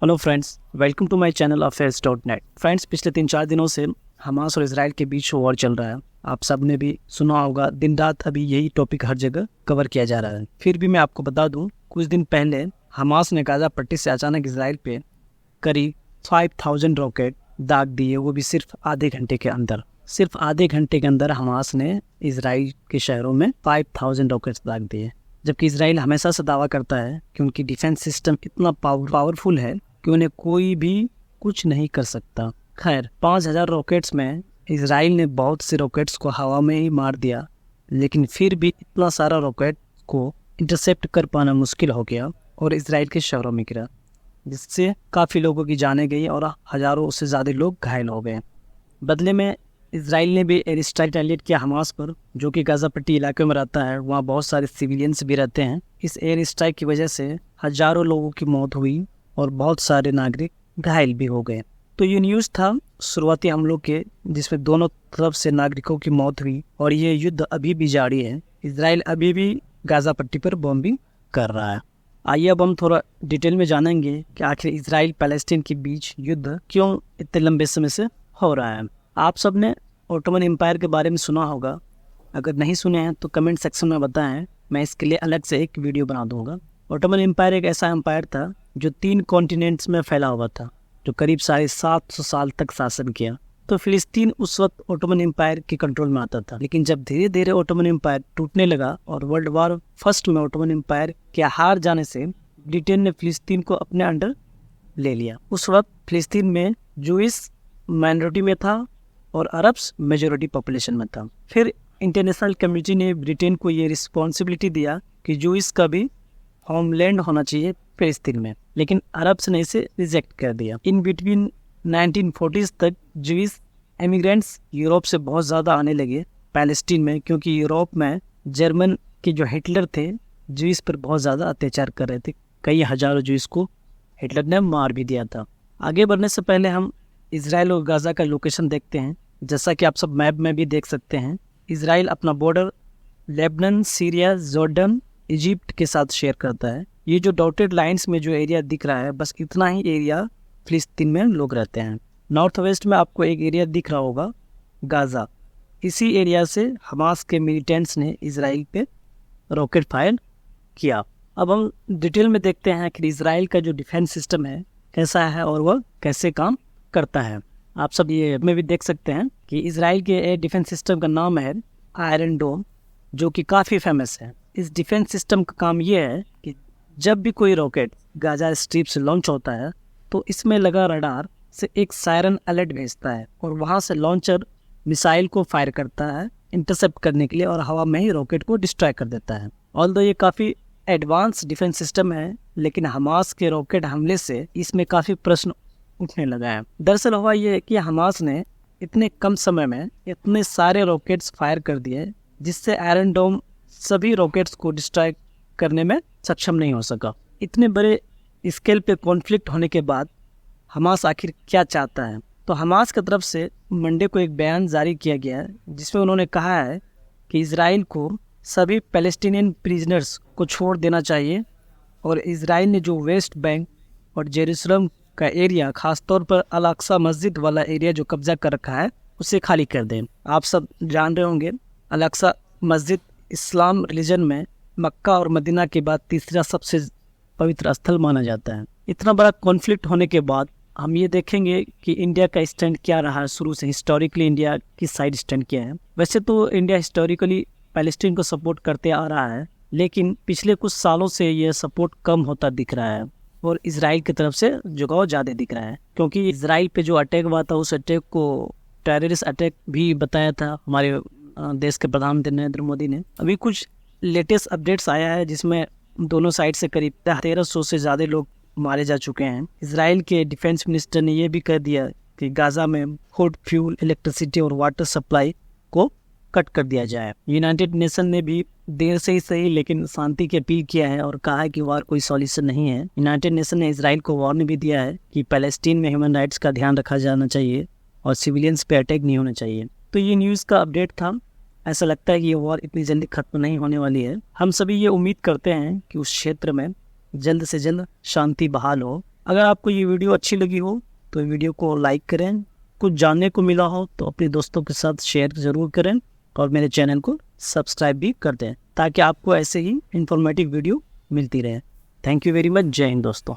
Hello friends, welcome to my channel affairs.net। Friends, पिछले 3-4 दिनों से हमास और इजराइल के बीच वॉर चल रहा है। आप सब ने भी सुना होगा, दिन रात अभी यही टॉपिक हर जगह कवर किया जा रहा है। फिर भी मैं आपको बता दूं, कुछ दिन पहले हमास ने गाजा पट्टी से अचानक इजराइल पे करीब 5000 रॉकेट दाग दिए, वो भी सिर्फ आधे घंटे के अंदर। सिर्फ आधे घंटे के अंदर हमास ने इजराइल के शहरों में 5000 रॉकेट्स दाग दिए। जबकि इजराइल हमेशा से दावा करता है कि उनकी डिफेंस सिस्टम इतना पावरफुल है कि उन्हें कोई भी कुछ नहीं कर सकता। खैर, 5000 रॉकेट्स में इजराइल ने बहुत से रॉकेट्स को हवा में ही मार दिया, लेकिन फिर भी इतना सारा रॉकेट को इंटरसेप्ट कर पाना मुश्किल हो गया और इजराइल के शहरों में गिरा, जिससे काफ़ी लोगों की जानें गई और हज़ारों से ज़्यादा लोग घायल हो गए। बदले में इजराइल ने भी एयर स्ट्राइक टारगेट किया हमास पर, जो कि गाजा पट्टी इलाके में रहता है। वहाँ बहुत सारे सिविलियंस भी रहते हैं। इस एयर स्ट्राइक की वजह से हज़ारों लोगों की मौत हुई और बहुत सारे नागरिक घायल भी हो गए। तो ये न्यूज़ था शुरुआती हमलों के, जिसमें दोनों तरफ से नागरिकों की मौत हुई और ये युद्ध अभी भी जारी है। इजराइल अभी भी गाजा पट्टी पर बॉम्बिंग कर रहा है। आइए अब हम थोड़ा डिटेल में जानेंगे कि आखिर इजराइल पैलेस्टीन के बीच युद्ध क्यों इतने लंबे समय से हो रहा है। आप सब ने ओटोमन एम्पायर के बारे में सुना होगा। अगर नहीं सुने हैं तो कमेंट सेक्शन में बताएं, मैं इसके लिए अलग से एक वीडियो बना दूंगा। ओटोमन एम्पायर एक ऐसा एम्पायर था जो 3 कॉन्टिनेंट्स में फैला हुआ था, जो करीब 750 साल तक शासन किया। तो फिलिस्तीन उस वक्त ओटोमन एम्पायर के कंट्रोल में आता था, लेकिन जब धीरे धीरे ओटोमन एम्पायर टूटने लगा और वर्ल्ड वॉर फर्स्ट में ओटोमन एम्पायर के हार जाने से ब्रिटेन ने फिलिस्तीन को अपने अंडर ले लिया। उस वक्त फिलिस्तीन में जूइश माइनॉरिटी में था और अरब्स मेजोरिटी पॉपुलेशन में था। फिर इंटरनेशनल कम्युनिटी ने ब्रिटेन को ये रिस्पॉन्सिबिलिटी दिया कि जूइश का भी होमलैंड होना चाहिए फिलिस्तीन में, लेकिन अरब्स ने इसे रिजेक्ट कर दिया। इन बिटवीन 1940s तक जूइश इमिग्रेंट्स यूरोप से बहुत ज़्यादा आने लगे पैलेस्टीन में, क्योंकि यूरोप में जर्मन के जो हिटलर थे जूइश पर बहुत ज़्यादा अत्याचार कर रहे थे। कई हज़ारों जूइश को हिटलर ने मार भी दिया था। आगे बढ़ने से पहले हम इजराइल और गाजा का लोकेशन देखते हैं। जैसा कि आप सब मैप में भी देख सकते हैं, इजराइल अपना border Lebanon, Syria, Jordan, Egypt के साथ शेयर करता है। ये जो डॉटेड लाइंस में जो एरिया दिख रहा है, बस इतना ही एरिया फिलिस्तीन में लोग रहते हैं। नॉर्थ वेस्ट में आपको एक एरिया दिख रहा होगा, गाजा। इसी एरिया से हमास के मिलिटेंट्स ने इजराइल पे रॉकेट फायर किया। अब हम डिटेल में देखते हैं कि इजराइल का जो डिफेंस सिस्टम है कैसा है और वह कैसे काम करता है। आप सब ये में भी देख सकते हैं कि इजराइल के एयर डिफेंस सिस्टम का नाम है आयरन डोम, जो कि काफ़ी फेमस है। इस डिफेंस सिस्टम का काम ये है कि जब भी कोई रॉकेट गाजा स्ट्रिप से लॉन्च होता है तो इसमें लगा रडार से एक सायरन अलर्ट भेजता है और वहाँ से लॉन्चर मिसाइल को फायर करता है इंटरसेप्ट करने के लिए और हवा में ही रॉकेट को डिस्ट्रॉय कर देता है। ऑल्दो ये काफ़ी एडवांस डिफेंस सिस्टम है, लेकिन हमास के रॉकेट हमले से इसमें काफ़ी प्रश्न उठने लगा है। दरअसल हुआ ये कि हमास ने इतने कम समय में इतने सारे रॉकेट्स फायर कर दिए, जिससे आयरन डोम सभी रॉकेट्स को डिस्ट्रॉय करने में सक्षम नहीं हो सका। इतने बड़े स्केल पे कॉन्फ्लिक्ट होने के बाद हमास आखिर क्या चाहता है? तो हमास की तरफ से मंडे को एक बयान जारी किया गया है, जिसमें उन्होंने कहा है कि इजराइल को सभी पैलेस्टीनियन प्रिजनर्स को छोड़ देना चाहिए और इजराइल ने जो वेस्ट बैंक और जेरूसलम का एरिया, खासतौर पर अल अक्सा मस्जिद वाला एरिया जो कब्जा कर रखा है, उसे खाली कर दें। आप सब जान रहे होंगे, अल अक्सा मस्जिद इस्लाम रिलीजन में मक्का और मदीना के बाद तीसरा सबसे पवित्र स्थल माना जाता है। इतना बड़ा कॉन्फ्लिक्ट होने के बाद हम ये देखेंगे कि इंडिया का स्टैंड क्या रहा है। शुरू से हिस्टोरिकली इंडिया किस साइड स्टैंड किया है। वैसे तो इंडिया हिस्टोरिकली पैलेस्टीन को सपोर्ट करते आ रहा है, लेकिन पिछले कुछ सालों से ये सपोर्ट कम होता दिख रहा है और इजराइल की तरफ से झुकाव ज़्यादा दिख रहा है, क्योंकि इजराइल पे जो अटैक हुआ था उस अटैक को टेररिस्ट अटैक भी बताया था हमारे देश के प्रधानमंत्री नरेंद्र मोदी ने। अभी कुछ लेटेस्ट अपडेट्स आया है जिसमें दोनों साइड से करीब 1300 से ज़्यादा लोग मारे जा चुके हैं। इजराइल के डिफेंस मिनिस्टर ने यह भी कह दिया कि गाजा में फूड, फ्यूल, इलेक्ट्रिसिटी और वाटर सप्लाई को कट कर दिया जाए। यूनाइटेड नेशन ने भी देर से ही सही लेकिन शांति की अपील किया है और कहा है कि वार कोई सॉल्यूशन नहीं है। यूनाइटेड नेशन ने इजराइल को वार्निंग भी दिया है कि पैलेस्टीन में ह्यूमन राइट्स का ध्यान रखा जाना चाहिए और सिविलियंस पे अटैक नहीं होना चाहिए। तो ये न्यूज़ का अपडेट था। ऐसा लगता है कि ये वॉर इतनी जल्दी खत्म नहीं होने वाली है। हम सभी ये उम्मीद करते हैं कि उस क्षेत्र में जल्द से जल्द शांति बहाल हो। अगर आपको ये वीडियो अच्छी लगी हो तो वीडियो को लाइक करें, कुछ जानने को मिला हो तो अपने दोस्तों के साथ शेयर ज़रूर करें और मेरे चैनल को सब्सक्राइब भी कर दें ताकि आपको ऐसे ही इंफॉर्मेटिव वीडियो मिलती रहे। Thank you very much. जय हिंद दोस्तों।